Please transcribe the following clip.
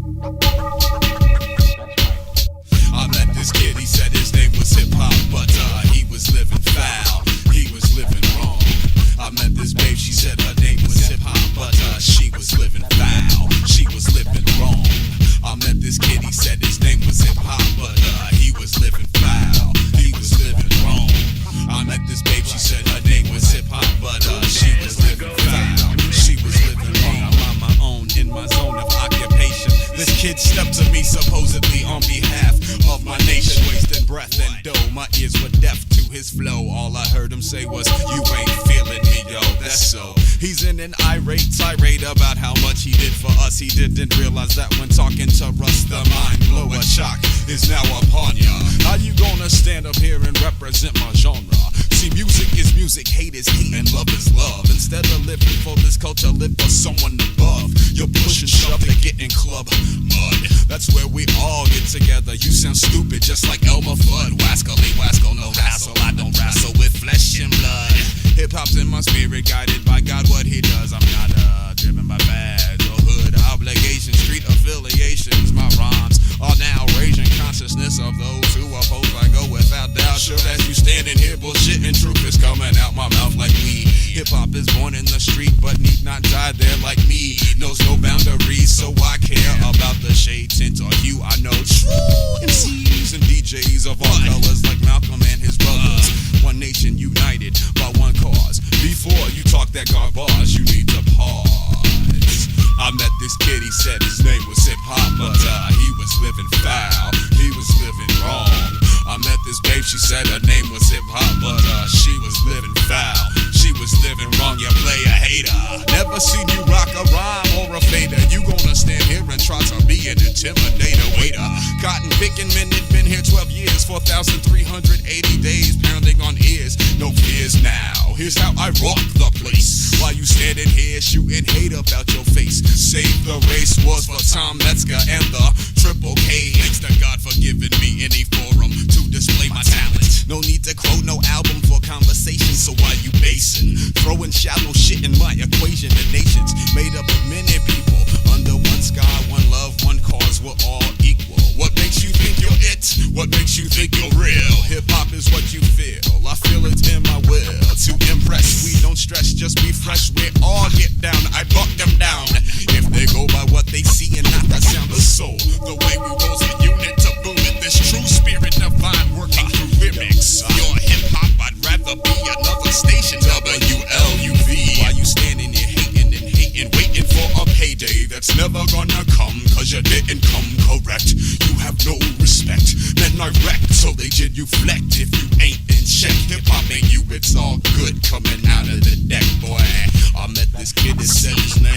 I met this kid, he said his name was hip hop, but he was living foul, he was living wrong. I met this babe, she said her name was hip hop, but she was living foul, she was living wrong. I met this kid, he said his name was hip hop, but he was living foul, he was living wrong. I met this babe, she said her name was hip hop, but she was living foul, she was living wrong. I'm on my own, in my zone of occupation. This kid stepped to me supposedly on behalf of my nation, wasting breath and dough. My ears were deaf to his flow. All I heard him say was, "You ain't feeling me, yo." That's so. He's in an irate tirade about how much he did for us. He didn't realize that when talking to Russ, the mind blower shock is now upon ya. How you gonna stand up here and represent my genre? See, music is music, hate is hate, and love is love. Instead of living for this culture, live for someone above. You're push and shove to get in club mud. That's where we all get together. You sound stupid, just like Elmer Fudd. Wascally, wascal, no hassle. I don't wrestle with flesh and blood. Hip hop's in my spirit, guided by God. What he does, I'm not driven by badge or hood obligations, street affiliations. My rhymes are now raging consciousness of those who oppose. I go without doubt. Sure as you standing here bullshitting, truth is coming out my mouth like weed. Hip hop is born in the street, but need not die there like me. Knows no boundaries, so I care about the shade, tint, or hue. I know true MCs and DJs of all colors, like Malcolm and his brothers. One nation united by one cause. Before you talk that garbage, you need to pause. I met this kid, he said his name was hip hop, but he was living foul, he was living wrong. I met this babe, she said her name was hip hop, but she was living foul, she was living wrong. You play a hater, never seen you rock a rhyme or a fader. You gonna stand here and try to be an intimidator. Waiter, cotton picking minute, been here 12 years, 4,380 days, pounding on ears, no fears now. Here's how I rock the place. While you standing here shooting hate about your face. Save the race was for Tom Metzger and the Triple K. Thanks to God for giving me any forum to display my talent. No need to quote no album for conversation. So why you basing? Throwing shallow shit in my equation. The nation's made up of many people under one sky, one love, one cause. We're all equal. What makes you think you're it? What makes you think you're real? Hip hop is what you feel. I feel it in my will to impress. We don't stress, just be fresh. We all get down. I buck them down. If they go by what they see and not the sound of soul, the way we rose a unit to boom it. This true spirit divine working through lyrics. You're hip hop. I'd rather be another station. WLUV. While you standing here hating and hating, waiting for a payday that's never gonna come, cause you didn't come correct. You have no respect. Men are wrecked, so they genuflect. If you ain't in check, hip hop ain't you, it's all good coming out of the deck, boy. I met this kid that said his name